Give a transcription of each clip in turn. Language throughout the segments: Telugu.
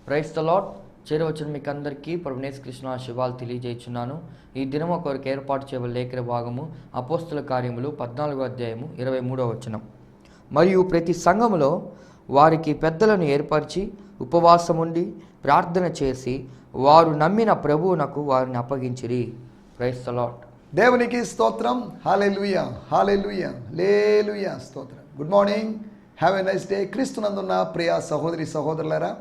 Praise the lord. చేరవచ్చిన మీకు అందరికీ ప్రభువైన యేసుక్రీస్తు శుభాలు తెలియజేస్తున్నాను. ఈ దినం కొరకు ఏర్పాటు చేయబడిన లేఖన భాగము అపోస్తల కార్యములు 14వ అధ్యాయము 23వ వచనం. మరియు ప్రతి సంఘములో వారికి పెద్దలను ఏర్పరిచి ఉపవాసముండి ప్రార్థన చేసి వారు నమ్మిన ప్రభువునకు వారిని అప్పగించిరి. Praise the lord. దేవునికి స్తోత్రం. హల్లెలూయా, హల్లెలూయా, హల్లెలూయా, స్తోత్రం. Good morning, have a nice day. క్రీస్తునందున్న ప్రియ సహోదరి సహోదరులారా,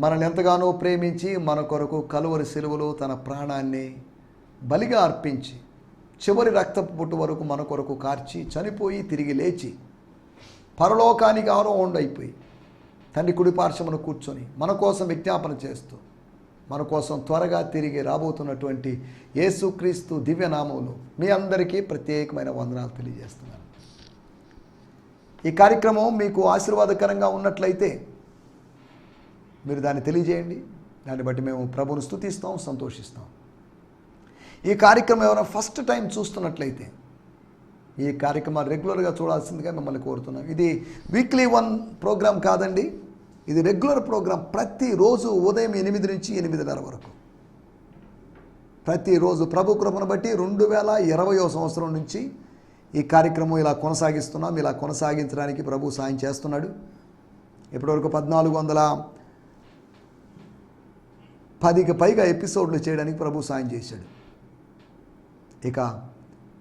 మనల్ని ఎంతగానో ప్రేమించి మన కొరకు కలువరి సిలువలో తన ప్రాణాన్ని బలిగా అర్పించి చివరి రక్తపు పుట్టు వరకు మన కొరకు కార్చి చనిపోయి తిరిగి లేచి పరలోకానికి ఆరోహణ అయిపోయి తండ్రి కుడి పార్శ్వమున కూర్చొని మన కోసం విజ్ఞాపన చేస్తూ మన కోసం త్వరగా తిరిగి రాబోతున్నటువంటి యేసుక్రీస్తు దివ్యనామంలో మీ అందరికీ ప్రత్యేకమైన వందనాలు తెలియజేస్తున్నాను. ఈ కార్యక్రమం మీకు ఆశీర్వాదకరంగా ఉన్నట్లయితే మీరు దాన్ని తెలియజేయండి. దాన్ని బట్టి మేము ప్రభువును స్తుతిస్తాం, సంతోషిస్తాం. ఈ కార్యక్రమం ఎవరైనా ఫస్ట్ టైం చూస్తున్నట్లయితే ఈ కార్యక్రమాన్ని రెగ్యులర్గా చూడాల్సిందిగా మిమ్మల్ని కోరుతున్నాం. ఇది వీక్లీ 1 ప్రోగ్రాం కాదండి, ఇది రెగ్యులర్ ప్రోగ్రాం. ప్రతిరోజు ఉదయం 8 నుంచి 8:30 వరకు ప్రతిరోజు ప్రభు కృపను బట్టి 2020వ సంవత్సరం నుంచి ఈ కార్యక్రమం ఇలా కొనసాగిస్తున్నాం. ఇలా కొనసాగించడానికి ప్రభు సాయం చేస్తున్నాడు. ఇప్పటివరకు 1410కి పైగా ఎపిసోడ్లు చేయడానికి ప్రభు సాయం చేశాడు. ఇక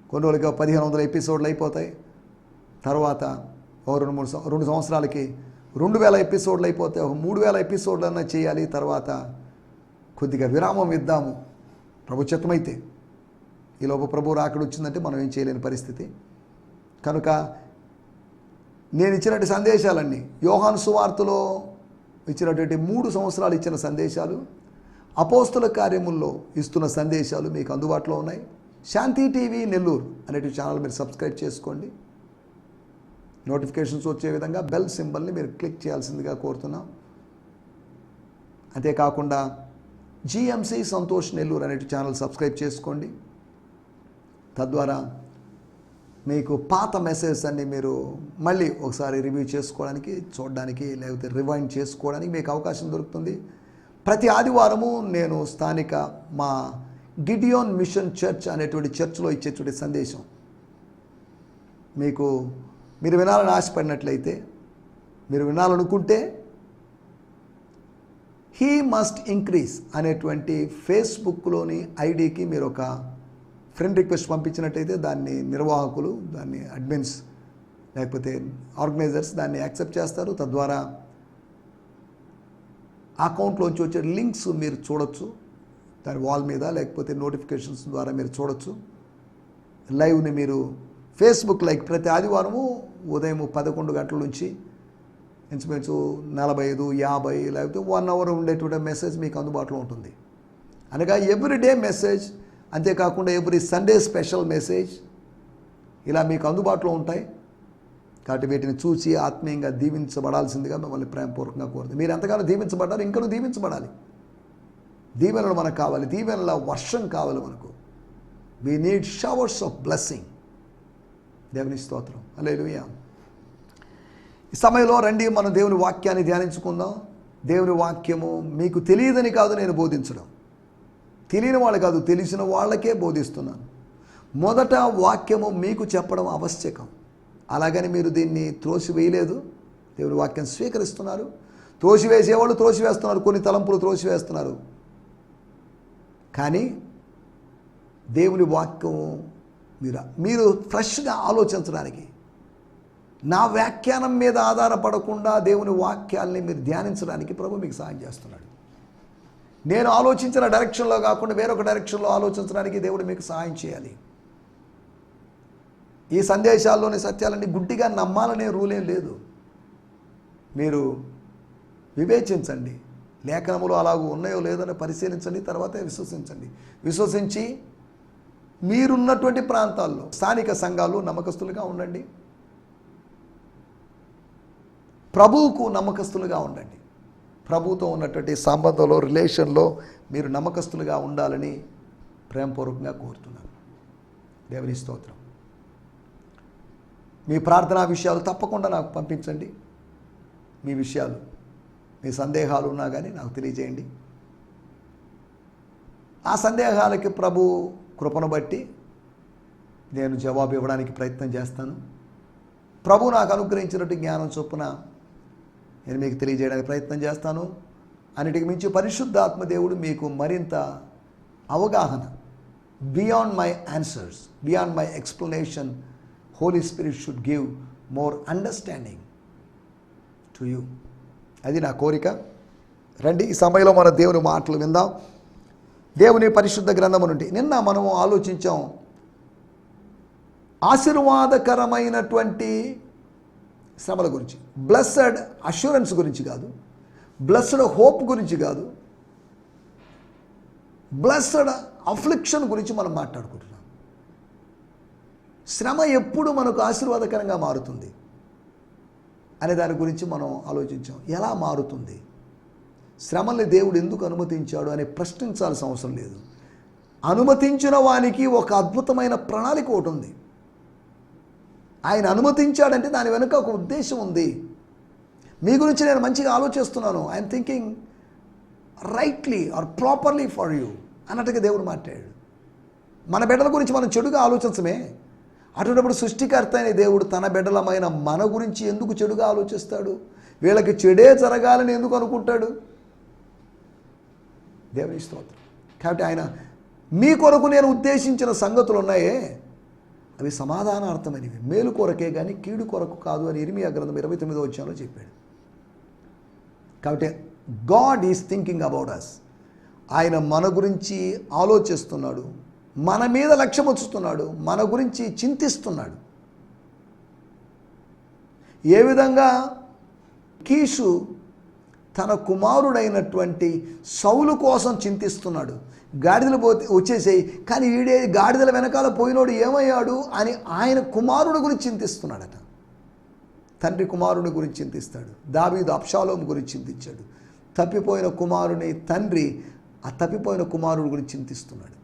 కొన్ని రోజులుగా 1500 ఎపిసోడ్లు అయిపోతాయి. తర్వాత 2 సంవత్సరాలకి 2000 ఎపిసోడ్లు అయిపోతాయి. 3000 ఎపిసోడ్లన్నా చేయాలి. తర్వాత కొద్దిగా విరామం ఇద్దాము ప్రభు చిత్తమైతే. ఈలోపు ప్రభు రాకడ వచ్చిందంటే మనం ఏం చేయలేని పరిస్థితి. కనుక నేను ఇచ్చినటువంటి సందేశాలన్నీ యోహాను సువార్తలో ఇచ్చినటువంటి 3 సంవత్సరాలు ఇచ్చిన సందేశాలు, అపోస్తల కార్యముల్లో ఇస్తున్న సందేశాలు మీకు అందుబాటులో ఉన్నాయి. శాంతి టీవీ నెల్లూరు అనేటువంటి ఛానల్ మీరు సబ్స్క్రైబ్ చేసుకోండి. నోటిఫికేషన్స్ వచ్చే విధంగా బెల్ సింబల్ని మీరు క్లిక్ చేయాల్సిందిగా కోరుతున్నాం. అంతేకాకుండా జిఎంసి సంతోష్ నెల్లూరు అనే ఛానల్ సబ్స్క్రైబ్ చేసుకోండి. తద్వారా మీకు పాత మెసేజెస్ అన్ని మీరు మళ్ళీ ఒకసారి రివ్యూ చేసుకోవడానికి, చూడడానికి, లేకపోతే రివైండ్ చేసుకోవడానికి మీకు అవకాశం దొరుకుతుంది. ప్రతి ఆదివారము నేను స్థానిక మా గిడియోన్ మిషన్ చర్చ్ అనేటువంటి చర్చ్లో ఇచ్చేటువంటి సందేశం మీరు వినాలని ఆశపడినట్లయితే, మీరు వినాలనుకుంటే హీ మస్ట్ ఇంక్రీజ్ అనేటువంటి ఫేస్బుక్లోని ఐడికి మీరు ఒక ఫ్రెండ్ రిక్వెస్ట్ పంపించినట్టయితే దాన్ని నిర్వాహకులు, దాన్ని అడ్మిన్స్ లేకపోతే ఆర్గనైజర్స్ దాన్ని యాక్సెప్ట్ చేస్తారు. తద్వారా అకౌంట్లోంచి వచ్చే లింక్స్ మీరు చూడొచ్చు దాని వాల్ మీద, లేకపోతే నోటిఫికేషన్స్ ద్వారా మీరు చూడొచ్చు. లైవ్ని మీరు ఫేస్బుక్ లైక్ ప్రతి ఆదివారము ఉదయం 11 గంటల నుంచి ఇంచుమించు 45, 50 లేకపోతే 1 అవర్ ఉండేటువంటి మెసేజ్ మీకు అందుబాటులో ఉంటుంది. అనగా ఎవ్రీడే మెసేజ్, అంతేకాకుండా ఎవ్రీ సండే స్పెషల్ మెసేజ్ ఇలా మీకు అందుబాటులో ఉంటాయి. కాబట్టి వీటిని చూసి ఆత్మీయంగా దీవించబడాల్సిందిగా మిమ్మల్ని ప్రేమపూర్వకంగా కోరుతుంది. మీరు ఎంతగానో దీవించబడ్డారు, ఇంకనూ దీవించబడాలి. దీవెనలు మనకు కావాలి, దీవెనల వర్షం కావాలి మనకు. We need showers of blessing. దేవుని స్తోత్రం. హల్లెలూయా. ఈ సమయంలో రండి మనం దేవుని వాక్యాన్ని ధ్యానించుకుందాం. దేవుని వాక్యము మీకు తెలియదని కాదు నేను బోధించడం, తెలియని వాళ్ళు కాదు, తెలిసిన వాళ్ళకే బోధిస్తున్నాను. మొదట వాక్యము మీకు చెప్పడం ఆవశ్యకం. అలాగని మీరు దీన్ని త్రోసివేయలేదు, దేవుని వాక్యం స్వీకరిస్తున్నారు. త్రోసివేసేవాళ్ళు త్రోసివేస్తున్నారు, కొన్ని తలంపులు త్రోసివేస్తున్నారు. కానీ దేవుని వాక్యం మీరు ఫ్రెష్గా ఆలోచించడానికి, నా వ్యాఖ్యానం మీద ఆధారపడకుండా దేవుని వాక్యాల్ని మీరు ధ్యానించడానికి ప్రభు మీకు సహాయం చేస్తున్నాడు. నేను ఆలోచించిన డైరెక్షన్లో కాకుండా వేరొక డైరెక్షన్లో ఆలోచించడానికి దేవుడు మీకు సహాయం చేయాలి. ఈ సందేశాల్లోని సత్యాలన్నీ గుడ్డిగా నమ్మాలనే రూలేం లేదు. మీరు వివేచించండి, లేఖనములు అలాగూ ఉన్నాయో లేదని పరిశీలించండి, తర్వాత విశ్వసించండి. విశ్వసించి మీరున్నటువంటి ప్రాంతాల్లో స్థానిక సంఘాలు నమ్మకస్తులుగా ఉండండి, ప్రభువుకు నమ్మకస్తులుగా ఉండండి. ప్రభువుతో ఉన్నటువంటి సంబంధంలో, రిలేషన్లో మీరు నమ్మకస్తులుగా ఉండాలని ప్రేమపూర్వకంగా కోరుతున్నాను. దేవుని స్తోత్రం. మీ ప్రార్థనా విషయాలు తప్పకుండా నాకు పంపించండి. మీ విషయాలు మీ సందేహాలు ఉన్నా కానీ నాకు తెలియజేయండి. ఆ సందేహాలకి ప్రభు కృపను బట్టి నేను జవాబు ఇవ్వడానికి ప్రయత్నం చేస్తాను. ప్రభు నాకు అనుగ్రహించినట్టు జ్ఞానం చొప్పున నేను మీకు తెలియజేయడానికి ప్రయత్నం చేస్తాను. అన్నిటికి మించి పరిశుద్ధాత్మ దేవుడు మీకు మరింత అవగాహన, beyond my answers, beyond my explanation, holy spirit should give more understanding to you. అది నా కోరిక. రండి, ఈ సమయంలో మన దేవుని మాటలు విందాం. దేవుని పరిశుద్ధ గ్రంథము నుండి నిన్న మనము ఆలోచించాం ఆశీర్వాదకరమైనటువంటి శ్రమల గురించి. బ్లెస్సడ్ అష్యూరెన్స్ గురించి కాదు, బ్లెస్సడ్ హోప్ గురించి కాదు, బ్లెస్సడ్ అఫ్లిక్షన్ గురించి మనం మాట్లాడుకుంటున్నాం. శ్రమ ఎప్పుడు మనకు ఆశీర్వాదకరంగా మారుతుంది అనే దాని గురించి మనం ఆలోచించాం. ఎలా మారుతుంది, శ్రమల్ని దేవుడు ఎందుకు అనుమతించాడు అని ప్రశ్నించాల్సిన అవసరం లేదు. అనుమతించిన వానికి ఒక అద్భుతమైన ప్రణాళిక ఒకటి ఉంది. ఆయన అనుమతించాడంటే దాని వెనుక ఒక ఉద్దేశం ఉంది. మీ గురించి నేను మంచిగా ఆలోచిస్తున్నాను, I'm thinking rightly or properly for you అన్నట్టుగా దేవుడు మాట్లాడాడు. మన బిడ్డల గురించి మనం చెడుగా ఆలోచించమే. అటువంటిప్పుడు సృష్టికర్త అయిన దేవుడు తన బిడ్డలమైన మన గురించి ఎందుకు చెడుగా ఆలోచిస్తాడు? వీళ్ళకి చెడే జరగాలని ఎందుకు అనుకుంటాడు? దేవుని స్తోత్రం. కాబట్టి ఆయన మీ కొరకు నేను ఉద్దేశించిన సంగతులు ఉన్నాయే, అవి సమాధానార్థమైనవి, మేలు కొరకే కానీ కీడు కొరకు కాదు అని ఇర్మియా గ్రంథం 29వ అధ్యాయంలో చెప్పాడు. కాబట్టి God is thinking about us. ఆయన మన గురించి ఆలోచిస్తున్నాడు, మన మీద లక్ష్యం ఉంచుతున్నాడు, మన గురించి చింతిస్తున్నాడు. ఏ విధంగా కీషు తన కుమారుడైనటువంటి సౌలు కోసం చింతిస్తున్నాడు. గాడిదలు పోతే వచ్చేసాయి, కానీ ఈడే గాడిదల వెనకాల పోయినోడు ఏమయ్యాడు అని ఆయన కుమారుడు గురించి చింతిస్తున్నాడట. తండ్రి కుమారుని గురించి చింతిస్తాడు. దావీదు అబ్షాలోము గురించి చింతించాడు. తప్పిపోయిన కుమారుని తండ్రి ఆ తప్పిపోయిన కుమారుడు గురించి చింతిస్తున్నాడు.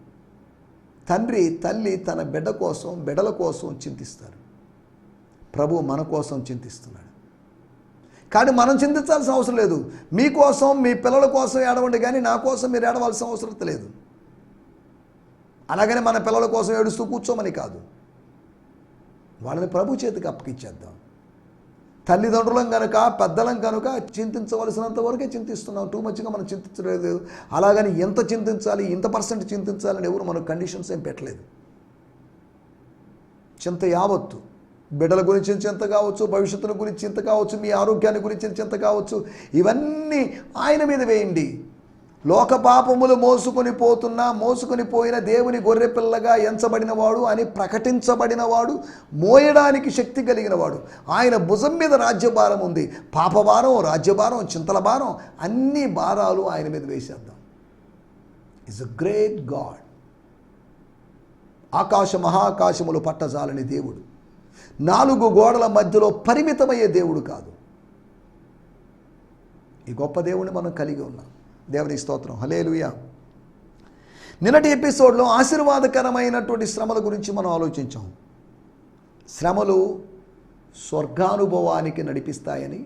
తండ్రి తల్లి తన బిడ్డల కోసం చింతిస్తారు. ప్రభు మన కోసం చింతిస్తున్నాడు. కానీ మనం చింతించాల్సిన అవసరం లేదు. మీకోసం, మీ పిల్లల కోసం ఏడవండి, కానీ నా కోసం మీరు ఏడవలసిన అవసరం లేదు. అలాగని మన పిల్లల కోసం ఏడుస్తూ కూర్చోమని కాదు, వాళ్ళని ప్రభు చేతికి అప్పగిచ్చేద్దాం. తల్లిదండ్రులం కనుక, పెద్దలం కనుక చింతించవలసినంత వరకే చింతిస్తున్నాం. టూ మచ్గా మనం చింతించలేదు. అలాగని ఎంత చింతించాలి, ఇంత పర్సెంట్ చింతించాలని ఎవరు మనకు కండిషన్స్ ఏం పెట్టలేదు. చింత యావత్తు, బిడ్డల గురించి చింత కావచ్చు, భవిష్యత్తుల గురించి చింత కావచ్చు, మీ ఆరోగ్యాన్ని గురించి చింత కావచ్చు, ఇవన్నీ ఆయన మీద వేయండి. లోక పాపములు మోసుకొని పోయిన దేవుని గొర్రెపిల్లగా ఎంచబడినవాడు అని ప్రకటించబడినవాడు, మోయడానికి శక్తి కలిగినవాడు. ఆయన భుజం మీద రాజ్యభారం ఉంది. పాపభారం, రాజ్యభారం, చింతల భారం, అన్ని భారాలు ఆయన మీద వేసేద్దాం. Is a great God. మహాకాశములు పట్టజాలని దేవుడు, 4 గోడల మధ్యలో పరిమితమయ్యే దేవుడు కాదు. ఈ గొప్ప దేవుడిని మనం కలిగి ఉన్నాం. దేవుని స్తోత్రం, హల్లెలూయా. నిన్నటి ఎపిసోడ్లో ఆశీర్వాదకరమైనటువంటి శ్రమల గురించి మనం ఆలోచించాం. శ్రమలు స్వర్గానుభవానికి నడిపిస్తాయని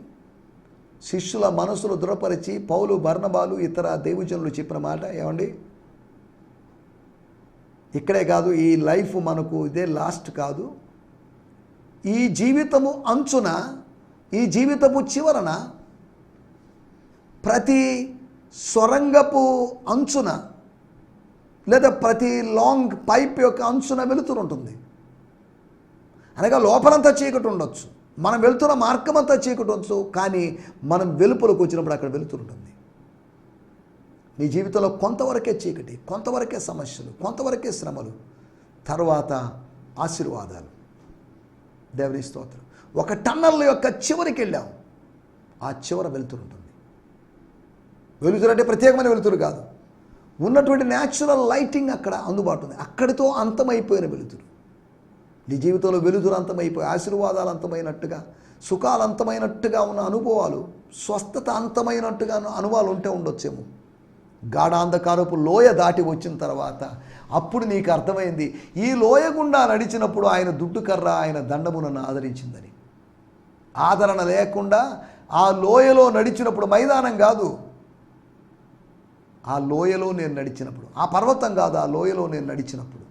శిష్యుల మనసులు దృఢపరిచి పౌలు, బర్నబాలు, ఇతర దైవజనులు చెప్పిన మాట ఏమండి? ఇక్కడే కాదు, ఈ లైఫ్ మనకు ఇదే లాస్ట్ కాదు. ఈ జీవితము అంచున, ఈ జీవితపు చివరన, ప్రతి సొరంగపు అంచున లేదా ప్రతి లాంగ్ పైప్ యొక్క అంచున వెలుతురు ఉంటుంది. అనగా లోపలంతా చీకటి ఉండొచ్చు, మనం వెళ్తున్న మార్గం అంతా చీకటి ఉండొచ్చు, కానీ మనం వెలుపలకు వచ్చినప్పుడు అక్కడ వెలుతురు ఉంటుంది. నీ జీవితంలో కొంతవరకే చీకటి, కొంతవరకే సమస్యలు, కొంతవరకే శ్రమలు, తర్వాత ఆశీర్వాదాలు. దేవుని స్తోత్రం. ఒక టన్నల్ యొక్క చివరికి వెళ్ళాం, ఆ చివర వెలుతురు ఉంటుంది. వెలుతురు అంటే ప్రత్యేకమైన వెలుతురు కాదు, ఉన్నటువంటి న్యాచురల్ లైటింగ్ అక్కడ అందుబాటు ఉంది. అక్కడితో అంతమైపోయిన వెలుతురు. నీ జీవితంలో వెలుతురు అంతమైపోయి, ఆశీర్వాదాలు అంతమైనట్టుగా, సుఖాలు అంతమైనట్టుగా ఉన్న అనుభవాలు, స్వస్థత అంతమైనట్టుగా అనుభవాలు ఉంటే ఉండొచ్చేమో. గాఢాంధకారపు లోయ దాటి వచ్చిన తర్వాత అప్పుడు నీకు అర్థమైంది, ఈ లోయ గుండా నడిచినప్పుడు ఆయన దుడ్డు కర్ర, ఆయన దండము నన్ను ఆదరించిందని. ఆదరణ లేకుండా ఆ లోయలో నడిచినప్పుడు, మైదానం కాదు, ఆ లోయలో నేను నడిచినప్పుడు, ఆ పర్వతం కాదు, ఆ లోయలో నేను నడిచినప్పుడు,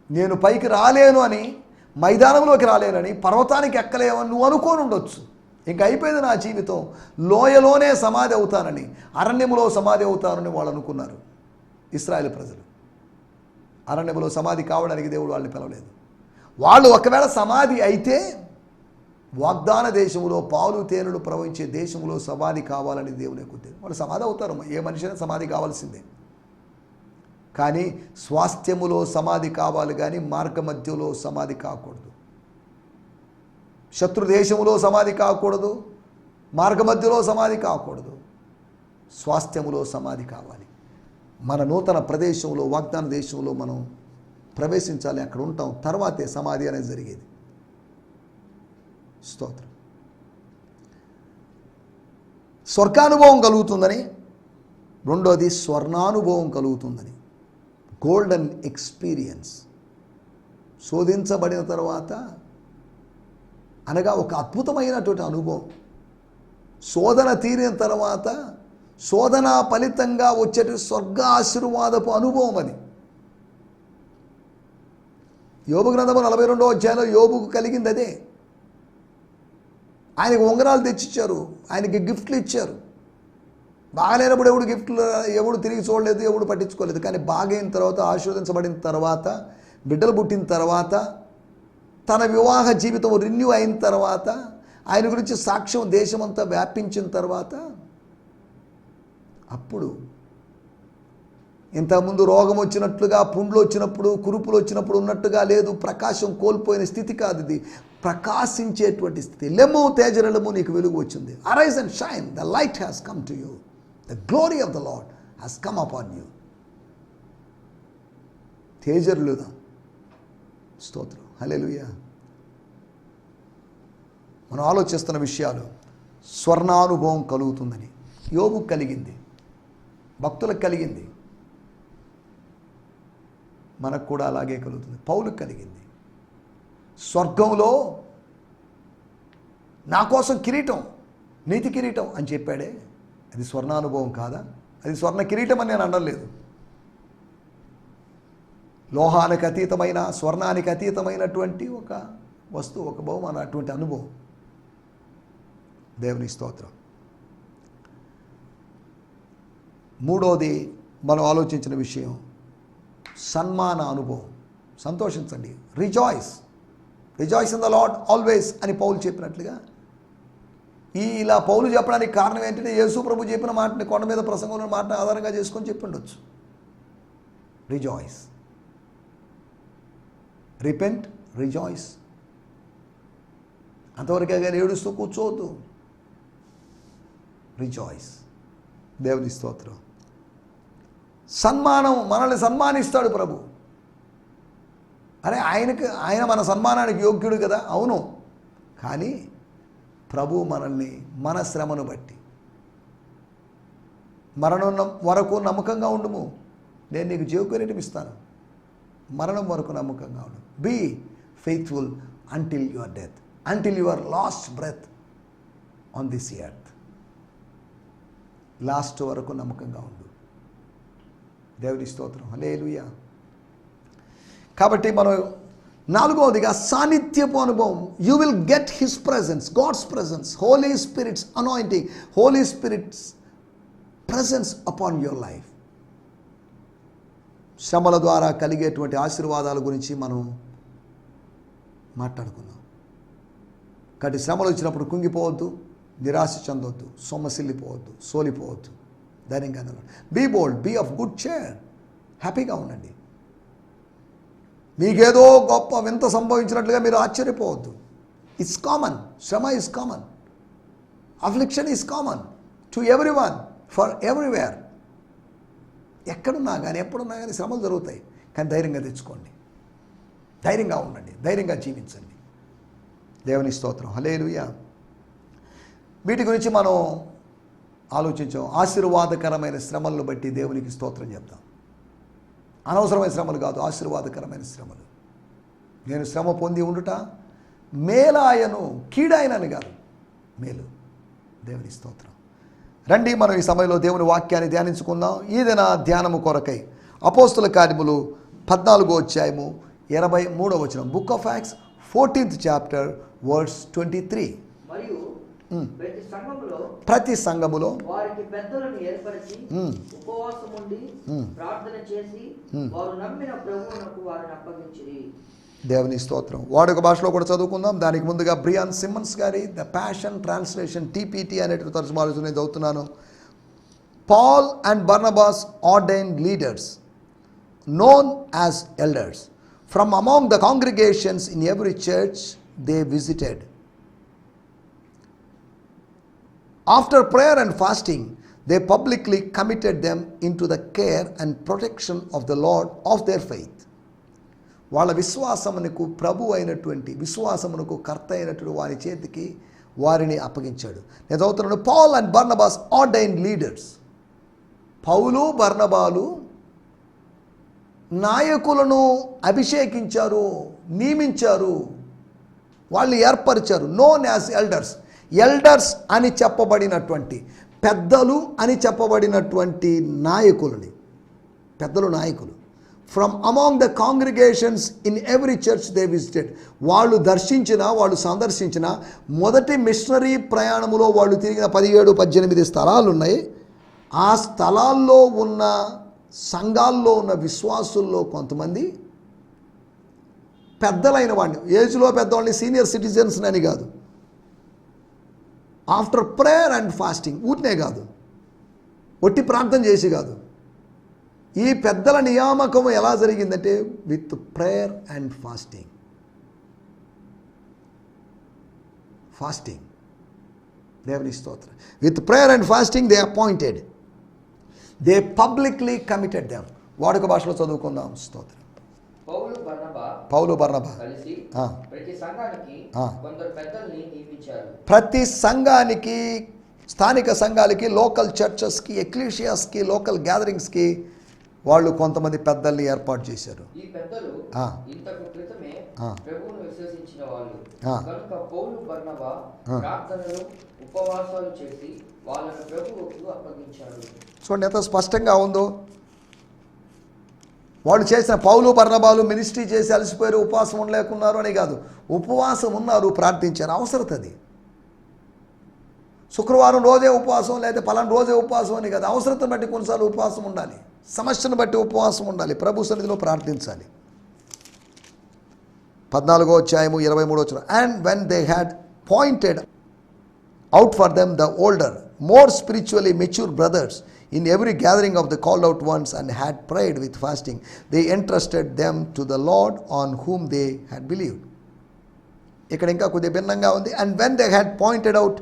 నేను పైకి రాలేను అని, మైదానంలోకి రాలేనని, పర్వతానికి ఎక్కలేమని నువ్వు అనుకోని ఉండొచ్చు. ఇంక అయిపోయింది నా జీవితం, లోయలోనే సమాధి అవుతానని, అరణ్యములో సమాధి అవుతానని వాళ్ళు అనుకున్నారు. ఇశ్రాయేలు ప్రజలు అరణ్యములో సమాధి కావడానికి దేవుడు వాళ్ళని పిలవలేదు. వాళ్ళు ఒకవేళ సమాధి అయితే వాగ్దాన దేశంలో పాలు తేనెలు ప్రవహించే దేశంలో సమాధి కావాలని దేవుని ఉద్దేశం. వాళ్ళు సమాధి అవుతారు, ఏ మనిషినా సమాధి కావాల్సిందే. కానీ స్వాస్థ్యములో సమాధి కావాలి, కానీ మార్గ మధ్యలో సమాధి కాకూడదు. శత్రు దేశములో సమాధి కాకూడదు, మార్గ మధ్యలో సమాధి కాకూడదు, స్వాస్థ్యములో సమాధి కావాలి. మన నూతన ప్రదేశంలో, వాగ్దాన దేశంలో మనం ప్రవేశించాలి, అక్కడ ఉంటాం, తర్వాతే సమాధి అనేది జరిగేది. స్తోత్రం. స్వర్గానుభవం కలుగుతుందని, రెండోది స్వర్ణానుభవం కలుగుతుందని. Golden experience. శోధించబడిన తర్వాత అనగా ఒక అద్భుతమైనటువంటి అనుభవం. శోధన తీరిన తర్వాత శోధన ఫలితంగా వచ్చేటి స్వర్గ ఆశీర్వాదపు అనుభవం అది. యోబు గ్రంథము 42వ అధ్యాయంలో యోబుకు కలిగింది అదే. ఆయనకు ఉంగరాలు తెచ్చిచ్చారు, ఆయనకి గిఫ్ట్లు ఇచ్చారు. బాగాలేనప్పుడు ఎవడు తిరిగి చూడలేదు, ఎవడు పట్టించుకోలేదు. కానీ బాగైన తర్వాత, ఆశీర్వదించబడిన తర్వాత, బిడ్డలు పుట్టిన తర్వాత, తన వివాహ జీవితం రెన్యూ అయిన తర్వాత, ఆయన గురించి సాక్ష్యం దేశమంతా వ్యాపించిన తర్వాత, అప్పుడు ఇంతకుముందు రోగం వచ్చినట్లుగా, పుండ్లు వచ్చినప్పుడు, కురుపులు వచ్చినప్పుడు ఉన్నట్టుగా లేదు. ప్రకాశం కోల్పోయిన స్థితి కాదు ఇది, ప్రకాశించేటువంటి స్థితి. లెమ్ము తేజరలము, నీకు వెలుగు వచ్చింది. Arise and shine, the light has come to you, the glory of the Lord has come upon you. తేజరులుదాం. స్తోత్రం. హల్లెలూయా. మనం ఆలోచిస్తున్న విషయాలు, స్వర్ణానుభవం కలుగుతుందని యోబుకు కలిగింది, భక్తులకు కలిగింది, మనకు కూడా అలాగే కలుగుతుంది. పౌలుకు కలిగింది. స్వర్గంలో నా కోసం కిరీటం, నీతి కిరీటం అని చెప్పాడే, అది స్వర్ణానుభవం కాదా? అది స్వర్ణ కిరీటం అని నేను అనలేదు. లోహానికి అతీతమైన, స్వర్ణానికి అతీతమైనటువంటి ఒక వస్తువు, ఒక బహుమానం, అటువంటి అనుభవం. దేవుని స్తోత్రం. మూడోది మనం ఆలోచించిన విషయం, సన్మాన అనుభవం. సంతోషించండి, rejoice in the Lord always అని పౌలు చెప్పినట్లుగా, ఇలా పౌలు చెప్పడానికి కారణం ఏంటంటే, యేసు ప్రభు చెప్పిన మాటని, కొండ మీద ప్రసంగంలో మాటని ఆధారంగా చేసుకొని చెప్పిండొచ్చు. Rejoice, repent, rejoice. అంతవరకే కానీ ఏడుస్తూ కూర్చోవద్దు. రిజాయిస్. దేవుని స్తోత్రం. సన్మానం, మనల్ని సన్మానిస్తాడు ప్రభు. అరే ఆయన మన సన్మానానికి యోగ్యుడు కదా, అవును. కానీ ప్రభు మనల్ని మన శ్రమను బట్టి, మరణం వరకు నమ్మకంగా ఉండుము, నేను నీకు జీవ కిరీటం ఇస్తాను. మరణం వరకు నమ్మకంగా ఉండు. Be faithful until your death, until your last breath on this earth. Last వరకు నమ్మకంగా ఉండు. దేవుని స్తోత్రం. హల్లెలూయా. కాబట్టి మనం నాలుగవదిగా సాన్నిధ్యపు అనుభవం. You will get his presence, God's presence, holy spirit's anointing, holy spirit's presence upon your life. శ్రమల ద్వారా కలిగేటువంటి ఆశీర్వాదాల గురించి మనం మాట్లాడుకుందాం. కాబట్టి శ్రమలు వచ్చినప్పుడు కుంగిపోవద్దు, నిరాశ చెందొద్దు, సొమ్మసిల్లిపోవద్దు, సోలిపోవద్దు. ధైర్యంగా నిలబడండి. Be bold, be of good cheer. హ్యాపీగా ఉండండి. మీకేదో గొప్ప వింత సంభవించినట్లుగా మీరు ఆశ్చర్యపోవద్దు. It's common. శ్రమ is common, affliction is common to every one, for everywhere. ఎక్కడున్నా కానీ, ఎప్పుడున్నా కానీ శ్రమలు జరుగుతాయి. కానీ ధైర్యంగా తెచ్చుకోండి, ధైర్యంగా ఉండండి, ధైర్యంగా జీవించండి. దేవుని స్తోత్రం. హల్లెలూయా. వీటి గురించి మనం ఆలోచించాం. ఆశీర్వాదకరమైన శ్రమలను బట్టి దేవునికి స్తోత్రం చెప్తాం. అనవసరమైన శ్రమలు కాదు, ఆశీర్వాదకరమైన శ్రమలు. నేను శ్రమ పొంది ఉండుట మేలాయను, కీడాయనని కాదు. మేలు. దేవుని స్తోత్రం. రండి మనం ఈ సమయంలో దేవుని వాక్యాన్ని ధ్యానించుకుందాం. ఈ దిన ధ్యానము కొరకై అపోస్తుల కార్యములు 14వ అధ్యాయము 23వ వచనం. Book of Acts 14th chapter verse 23. మరియు ప్రతి సంఘములో వారికి పెద్దలను ఏర్పరిచి ఉపవాసం ఉండి ప్రార్థన చేసి వారు నమ్మిన ప్రభువునకు వారిని అప్పగించిరి. దేవుని స్తోత్రం. వాడుక భాషలో కూడా చదువుకుందాం. దానికి ముందుగా బ్రియాన్ సిమ్మన్స్ గారి ద ప్యాషన్ ట్రాన్స్లేషన్ టీపీటీ అనేటువంటి తర్జుమాలు నేను చదువుతున్నాను. Paul and Barnabas ordained leaders known as elders from among the congregations in every church they visited. After prayer and fasting, they publicly committed them into the care and protection of the Lord of their faith. వాళ్ళ విశ్వాసమునకు ప్రభు అయినటువంటి విశ్వాసమునకు కర్త అయినటువంటి వారి చేతికి వారిని అప్పగించాడు. నేను చదువుతున్నాను. Paul and Barnabas ordained leaders. పౌలు బర్నబాలు నాయకులను అభిషేకించారు, నియమించారు, వాళ్ళు ఏర్పరిచారు. Known as elders. ఎల్డర్స్ అని చెప్పబడినటువంటి, పెద్దలు అని చెప్పబడినటువంటి నాయకులని, పెద్దలు నాయకులు. From among the congregations in every church they visited. వాళ్ళు దర్శించిన, వాళ్ళు సందర్శించిన మొదటి మిషనరీ ప్రయాణములో వాళ్ళు తిరిగిన 17-18 స్థలాలు ఉన్నాయి. ఆ స్థలాల్లో ఉన్న సంఘాల్లో ఉన్న విశ్వాసుల్లో కొంతమంది పెద్దలైన వాడిని, ఏజ్లో పెద్దవాళ్ళని, సీనియర్ సిటిజన్స్ అని కాదు, ఆఫ్టర్ ప్రేయర్ అండ్ ఫాస్టింగ్, ఊరినే కాదు, ఒట్టి ప్రార్థన చేసి కాదు. ఈ పెద్దల నియామకం ఎలా జరిగిందంటే విత్ ప్రేయర్ అండ్ ఫాస్టింగ్. దేవుని స్తోత్రం. With prayer and fasting they appointed, they publicly committed them. వాడుక భాషలో చదువుకుందాం. స్తోత్రం. పౌలు బర్నబా కలిసి ప్రతి సంఘానికి కొందరు పెద్దల్ని నియమించారు. ప్రతి సంఘానికి, స్థానిక సంఘాలకి, లోకల్ చర్చెస్కి, ఎక్లీషియాస్కి, లోకల్ గ్యాదరింగ్స్కి వాళ్ళు కొంతమంది పెద్దల్ని ఏర్పాటు చేశారు. ఈ పెద్దలు ఇంతకు క్రితమే ప్రభువును విశ్వసించిన వాళ్ళు కనుక పౌలు బర్నబా ప్రార్థనలు ఉపవాసాలు చేసి వాళ్ళను ప్రభువుకు అప్పగించారు. చూడండి ఎంత స్పష్టంగా ఉందో. వాళ్ళు చేసిన, పౌలు బర్నబాలు మినిస్ట్రీ చేసి అలసిపోయారు, ఉపవాసం ఉండలేకున్నారు అని కాదు, ఉపవాసం ఉన్నారు, ప్రార్థించారు. అవసరత అది. శుక్రవారం రోజే ఉపవాసం, లేదా పలానా రోజే ఉపవాసం అని కాదు. అవసరతను బట్టి కొన్నిసార్లు ఉపవాసం ఉండాలి, సమస్యను బట్టి ఉపవాసం ఉండాలి, ప్రభు సన్నిధిలో ప్రార్థించాలి. 14వ అధ్యాయము 23వ వచనం. And when they had pointed out for them the older, more spiritually mature brothers in every gathering of the called out ones, and had prayed with fasting, they entrusted them to the Lord on whom they had believed. ఇక్కడ ఇంకా కొద్దిగా భిన్నంగా ఉంది. and when they had pointed out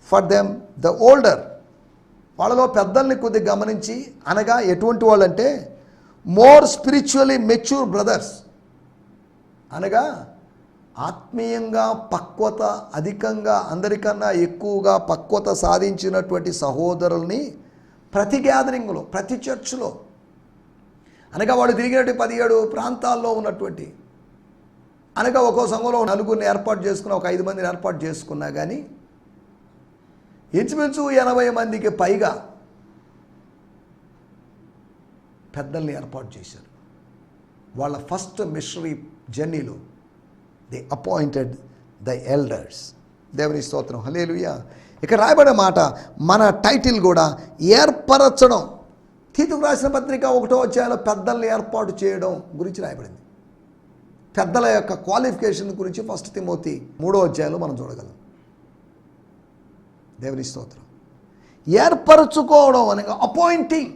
for them the older, వాళ్ళలో పెద్దల్ని కొద్దిగా గమనించి, అనగా ఎటువంటి వాళ్ళంటే మోర్ స్పిరిచువల్లీ మెచ్యూర్ బ్రదర్స్, అనగా ఆత్మీయంగా పక్వత అధికంగా, అందరికన్నా ఎక్కువగా పక్వత సాధించినటువంటి సహోదరుల్ని ప్రతి గ్యాదరింగ్లో, ప్రతి చర్చ్లో, అనగా వాళ్ళు తిరిగినట్టు 17 ప్రాంతాల్లో ఉన్నటువంటి, అనగా ఒక్కో సంఘంలో 4 ఏర్పాటు చేసుకున్నా, ఒక 5 మందిని ఏర్పాటు చేసుకున్నా కానీ ఇంచుమించు 80 మందికి పైగా పెద్దల్ని ఏర్పాటు చేశారు. వాళ్ళ ఫస్ట్ మిషనరీ జర్నీలో దే అపాయింటెడ్ ద ఎల్డర్స్. దేవుని స్తోత్రం. హల్లెలూయా. ఇక రాయబడే మాట, మన టైటిల్ కూడా ఏర్పరచడం. తీతుకు రాసిన పత్రిక 1వ అధ్యాయంలో పెద్దల్ని ఏర్పాటు చేయడం గురించి రాయబడింది. పెద్దల యొక్క క్వాలిఫికేషన్ గురించి 1 తిమోతి 3వ అధ్యాయంలో మనం చూడగలం. దేవుని స్తోత్రం. ఏర్పరచుకోవడం అనగా అపాయింటింగ్.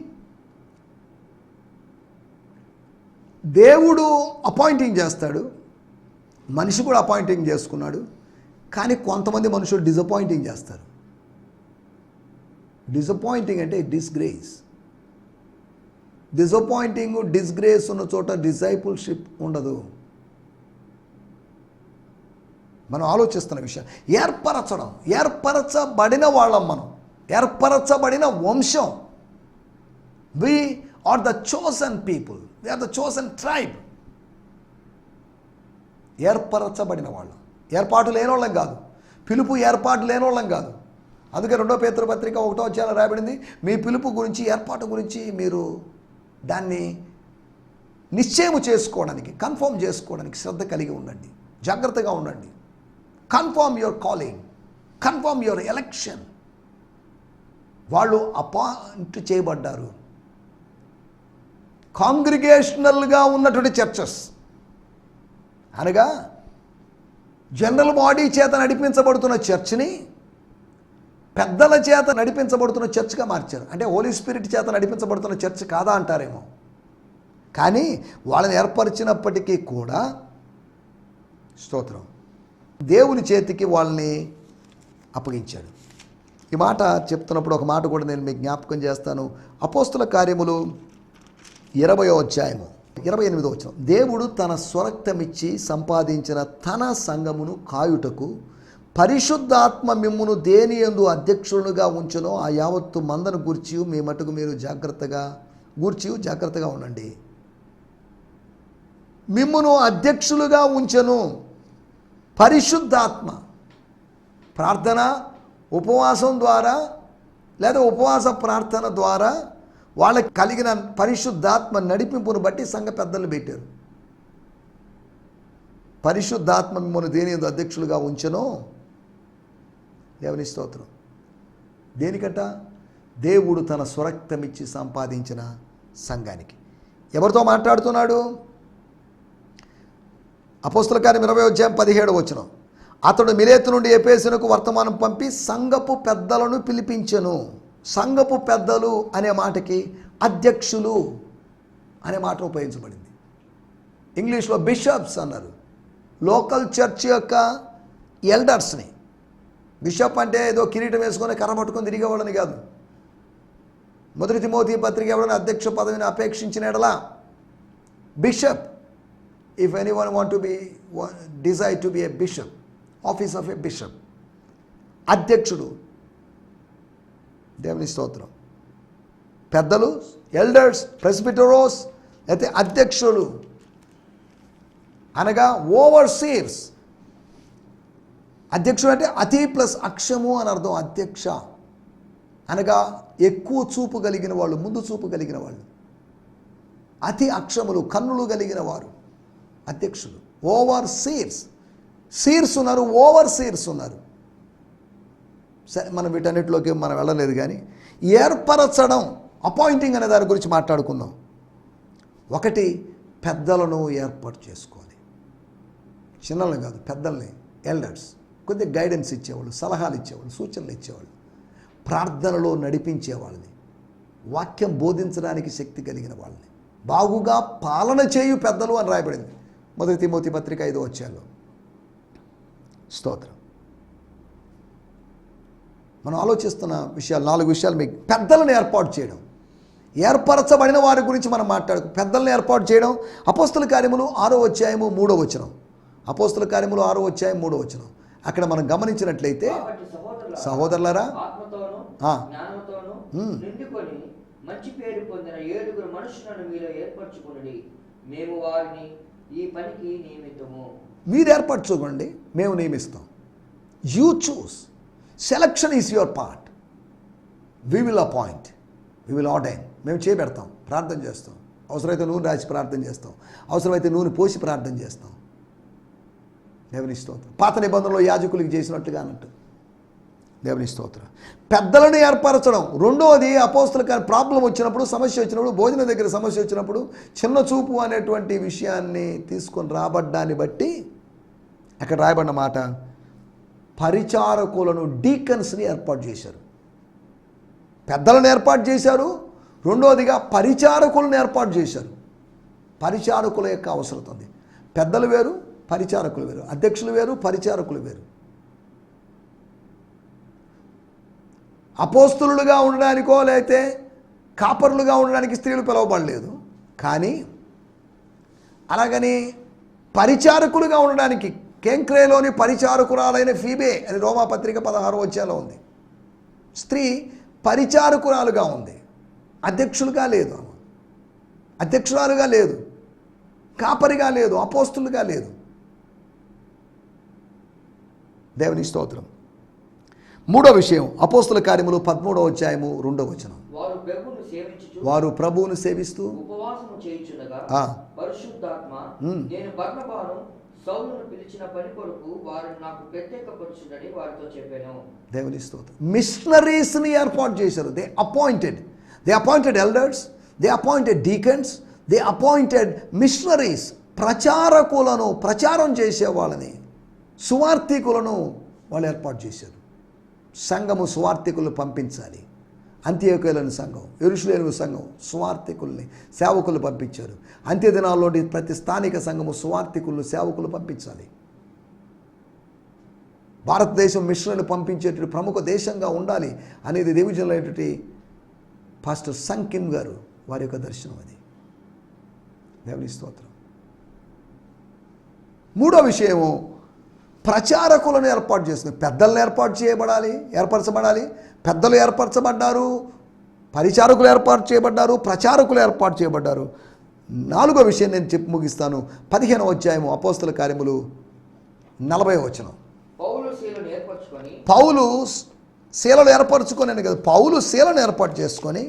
దేవుడు అపాయింటింగ్ చేస్తాడు, మనిషి కూడా అపాయింటింగ్ చేసుకున్నాడు. కానీ కొంతమంది మనుషులు డిసప్పాయింటింగ్ చేస్తారు. డిసప్పాయింటింగ్ అంటే డిస్గ్రేస్. డిసప్పాయింటింగ్, డిస్గ్రేస్ ఉన్న చోట డిసైపుల్షిప్ ఉండదు. మనం ఆలోచిస్తున్న విషయం ఏర్పరచడం. ఏర్పరచబడిన వాళ్ళం మనం, ఏర్పరచబడిన వంశం. We are the chosen people, we are the chosen tribe. ఏర్పరచబడిన వాళ్ళం, ఏర్పాటు లేని వాళ్ళం కాదు. పిలుపు ఏర్పాటు లేనోళ్ళం కాదు. అందుకే 2 పేతురు పత్రిక 1వ అధ్యాయంలో రాయబడింది, మీ పిలుపు గురించి, ఏర్పాటు గురించి మీరు దాన్ని నిశ్చయం చేసుకోవడానికి, కన్ఫర్మ్ చేసుకోవడానికి శ్రద్ధ కలిగి ఉండండి, జాగ్రత్తగా ఉండండి. Confirm your calling, confirm your election. వాళ్ళు అపాయింట్ చేయబడ్డారు. కాంగ్రిగేషనల్గా ఉన్నటువంటి చర్చెస్ అనగా జనరల్ బాడీ చేత నడిపించబడుతున్న చర్చ్ని పెద్దల చేత నడిపించబడుతున్న చర్చ్గా మార్చారు. అంటే హోలీ స్పిరిట్ చేత నడిపించబడుతున్న చర్చ్ కాదా అంటారేమో, కానీ వాళ్ళని ఏర్పరిచినప్పటికీ కూడా స్తోత్రం దేవుని చేతికి వాళ్ళని అప్పగించాడు. ఈ మాట చెప్తున్నప్పుడు ఒక మాట కూడా నేను మీకు జ్ఞాపకం చేస్తాను. అపోస్తుల కార్యములు 20వ అధ్యాయము 28వ వచనం, దేవుడు తన స్వరక్తమిచ్చి సంపాదించిన తన సంఘమును కాయుటకు పరిశుద్ధాత్మ మిమ్మును దేని యందు అధ్యక్షులుగా ఉంచునో ఆ యావత్తు మందను గూర్చి మీ మటుకు మీరు జాగ్రత్తగా ఉండండి. మిమ్మును అధ్యక్షులుగా ఉంచెను పరిశుద్ధాత్మ. ప్రార్థన, ఉపవాసం ద్వారా లేదా ఉపవాస ప్రార్థన ద్వారా వాళ్ళకి కలిగిన పరిశుద్ధాత్మ నడిపింపును బట్టి సంఘ పెద్దలు పెట్టారు. పరిశుద్ధాత్మ మిమ్మల్ని దేని యందు అధ్యక్షులుగా ఉంచెనో, దేవుని స్తోత్రం. దేనికంట? దేవుడు తన స్వరక్తమిచ్చి సంపాదించిన సంఘానికి. ఎవరితో మాట్లాడుతున్నాడు? అపోస్తల కార్యం 20వ అధ్యాయం 17వ వచనం, అతడు మిలేతు నుండి ఎఫెసునకు వర్తమానం పంపి సంఘపు పెద్దలను పిలిపించెను. సంఘపు పెద్దలు అనే మాటకి అధ్యక్షులు అనే మాట ఉపయోగించబడింది. ఇంగ్లీష్లో బిషప్స్ అన్నారు. లోకల్ చర్చ్ యొక్క ఎల్డర్స్ని. బిషప్ అంటే ఏదో కిరీటం వేసుకొని కర్ర పట్టుకొని తిరిగేవాళ్ళని కాదు. 1 తిమోతి పత్రిక ఎవరైనా అధ్యక్ష పదవిని అపేక్షించిన ఎడలా bishop, if anyone desire to be a bishop, office of a bishop, అధ్యక్షుడు. దేవుని స్తోత్రం. పెద్దలు, ఎల్డర్స్, ప్రెస్బిటరోస్, అయితే అధ్యక్షులు అనగా ఓవర్సీర్స్. అధ్యక్షుడు అంటే అతి ప్లస్ అక్షము అని అర్థం. అధ్యక్ష అనగా ఎక్కువ చూపు కలిగిన వాళ్ళు, ముందు చూపు కలిగిన వాళ్ళు. అతి అక్షములు, కన్నులు కలిగిన వారు అధ్యక్షులు. ఓవర్ సీర్స్ ఉన్నారు, ఓవర్ సీర్స్ ఉన్నారు. సరే, మనం వీటన్నిటిలోకి మనం వెళ్ళలేదు, కానీ ఏర్పరచడం, అపాయింటింగ్ అనే దాని గురించి మాట్లాడుకుందాం. ఒకటి, పెద్దలను ఏర్పాటు చేసుకోవాలి. చిన్నలను కాదు, పెద్దల్ని, ఎల్డర్స్. కొద్దిగా గైడెన్స్ ఇచ్చేవాళ్ళు, సలహాలు ఇచ్చేవాళ్ళు, సూచనలు ఇచ్చేవాళ్ళు, ప్రార్థనలో నడిపించేవాళ్ళని, వాక్యం బోధించడానికి శక్తి కలిగిన వాళ్ళని, బాగుగా పాలన చేయు పెద్దలు అని రాయబడింది 1 తిమోతి పత్రిక 5వ అధ్యాయంలో. స్తోత్రం. మనం ఆలోచిస్తున్న విషయాలు 4 విషయాలు. మీకు పెద్దలను ఏర్పాటు చేయడం, ఏర్పరచబడిన వారి గురించి మనం మాట్లాడుకు. పెద్దలను ఏర్పాటు చేయడం. అపోస్తల కార్యములు 6వ అధ్యాయము 3వ వచనం. అపోస్తల కార్యములు 6వ అధ్యాయం 3వ వచనం. అక్కడ మనం గమనించినట్లయితే, సహోదరులారా మంచి పేరు పొందిన 7 మనుషులను మీలో ఏర్పరచుకొనుడి, మేము వారిని ఈ పనికి నియమితము. మీరు ఏర్పరచుకోండి, మేము నియమిస్తాం. You choose. Selection is your part. We will appoint, we will ordain. మేము చేయబెడతాం, ప్రార్థన చేస్తాం. అవసరమైతే నూనె రాసి ప్రార్థన చేస్తాం, అవసరమైతే నూనె పోసి ప్రార్థన చేస్తాం. దేవుని స్తోత్రం. పాత నిబంధనలో యాజకులకి చేసినట్టుగా అన్నట్టు. దేవుని స్తోత్రం. పెద్దలను ఏర్పరచడం. రెండవది, అపోస్తల ప్రాబ్లం వచ్చినప్పుడు, సమస్య వచ్చినప్పుడు, భోజనం దగ్గర సమస్య వచ్చినప్పుడు, చిన్న చూపు అనేటువంటి విషయాన్ని తీసుకొని రాబడ్డాన్ని బట్టి అక్కడ రాయబడిన మాట, పరిచారకులను, డీకన్స్ని ఏర్పాటు చేశారు. పెద్దలను ఏర్పాటు చేశారు. రెండవదిగా పరిచారకులను ఏర్పాటు చేశారు. పరిచారకుల యొక్క అవసరం ఉంది. పెద్దలు వేరు, పరిచారకులు వేరు. అధ్యక్షులు వేరు, పరిచారకులు వేరు. అపోస్తులుగా ఉండడానికో లేకపోతే కాపరులుగా ఉండడానికి స్త్రీలు పిలవబడలేదు, కానీ అలాగని పరిచారకులుగా ఉండడానికి కేంక్రేలోని పరిచారకురాలైన ఫీబే అని రోమాపత్రిక 16వ అధ్యాయంలో ఉంది. స్త్రీ పరిచారకురాలుగా ఉంది, అధ్యక్షులుగా లేదు, అధ్యక్షురాలుగా లేదు, కాపరిగా లేదు, అపోస్తులుగా లేదు. దేవుని స్తోత్రం. మూడో విషయం అపోస్తుల కార్యములు 13వ అధ్యాయము 2వ వచనం. వారు ప్రభువును సేవిస్తూ ఉపవాసము చేయుచుండగా పరిశుద్ధాత్మ నేను బర్నబాను సౌలును పిలిచిన పని కొరకు వారిని నాకు ప్రత్యేకపరచుడని వారితో చెప్పాను. దేవుని స్తోత్రం. మిషనరీస్ ని ఏర్పాటు చేశారు. They appointed elders, they appointed deacons, they appointed missionaries. ప్రచారకులను, ప్రచారం చేసే వాళ్ళని, సువార్థికులను వాళ్ళు ఏర్పాటు చేశారు. సంఘము సువార్థికులను పంపించాలి. అంత్యోక్యలోని సంఘం, యెరూషలేము సంఘం సువార్థికుల్ని, సేవకులు పంపించారు. అంత్య దినాల్లోని ప్రతి స్థానిక సంఘము సువార్థికులను, సేవకులు పంపించాలి. భారతదేశం మిషన్లను పంపించేటువంటి ప్రముఖ దేశంగా ఉండాలి అనేది దేవజనులైనటువంటి పాస్టర్ సంకిమ్ గారు వారి యొక్క దర్శనం. అది దేవుని స్తోత్రం. మూడో విషయము ప్రచారకులను ఏర్పాటు చేసుకుని, పెద్దలను ఏర్పరచబడాలి. పెద్దలు ఏర్పరచబడ్డారు, పరిచారకులు ఏర్పాటు చేయబడ్డారు, ప్రచారకులు ఏర్పాటు చేయబడ్డారు. నాలుగో విషయం నేను చెప్పి ముగిస్తాను. 15వ అధ్యాయము అపోస్తల కార్యములు 40వ వచనం. పౌలు శీలను ఏర్పరచుకొని అని కదా, పౌలు శీలను ఏర్పాటు చేసుకొని,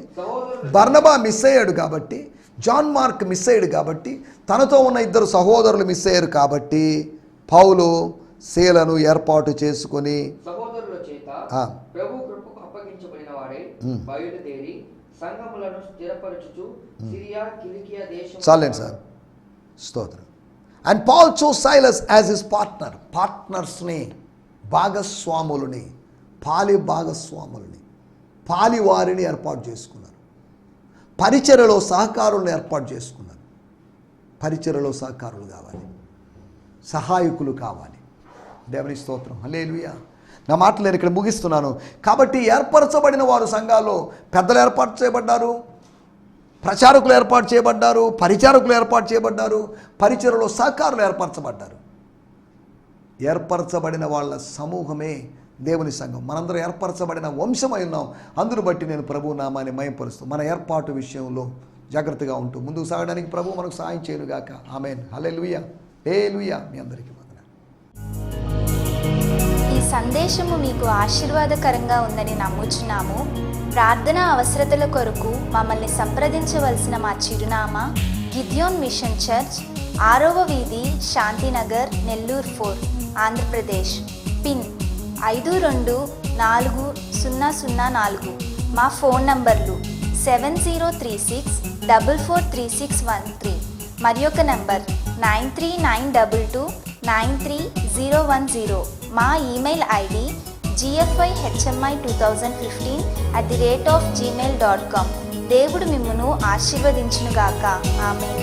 బర్నబా మిస్ అయ్యాడు కాబట్టి, జాన్ మార్క్ మిస్ అయ్యాడు కాబట్టి, తనతో ఉన్న ఇద్దరు సహోదరులు మిస్ అయ్యారు కాబట్టి పౌలు శీలను ఏర్పాటు చేసుకొని సహోదరుల చేత ప్రభు కృపకు అప్పగించబడిన వాడే బయలుదేరి సంఘములను స్థిరపరచుచు సిరియా కిలికియా దేశం. చాలండి సార్, స్తోత్రం. And Paul chose Silas as his పార్ట్నర్స్ని, భాగస్వాములని, పాలి వారిని ఏర్పాటు చేసుకున్నారు. పరిచర్యలో సహకారులను ఏర్పాటు చేసుకున్నారు. పరిచర్యలో సహకారులు కావాలి, సహాయకులు కావాలి. దేవుని స్తోత్రం, హల్లెలూయా. నా మాటలు నేను ఇక్కడ ముగిస్తున్నాను. కాబట్టి ఏర్పరచబడిన వారు సంఘాల్లో పెద్దలు ఏర్పాటు చేయబడ్డారు, ప్రచారకులు ఏర్పాటు చేయబడ్డారు, పరిచారకులు ఏర్పాటు చేయబడ్డారు, పరిచర్యలో సహకారులు ఏర్పరచబడ్డారు. ఏర్పరచబడిన వాళ్ళ సమూహమే దేవుని సంఘం. మనందరం ఏర్పరచబడిన వంశమై ఉన్నాం. అందును బట్టి నేను ప్రభు నామాన్ని మహిమపరుస్తూ మన ఏర్పాటు విషయంలో జాగ్రత్తగా ఉంటూ ముందుకు సాగడానికి ప్రభు మనకు సహాయం చేయనుగాక. ఆమేన్, హల్లెలూయా, హల్లెలూయా. మీ అందరికీ వందనాలు. ఈ సందేశము మీకు ఆశీర్వాదకరంగా ఉందని నమ్ముచున్నాము. ప్రార్థన అవసరతల కొరకు మమ్మల్ని సంప్రదించవలసిన మా చిరునామా గిద్యోన్ మిషన్ చర్చ్, 6వ వీధి, శాంతినగర్, నెల్లూరు 4, ఆంధ్రప్రదేశ్. పిన్ 524004. మా ఫోన్ నంబర్లు 7036443613 మరి ఒక నంబర్ 9392293010. మా ఈమెయిల్ ఐడి gfihmi2015@gmail.com. దేవుడు మిమ్మును ఆశీర్వదించునుగాక. ఆమేన్.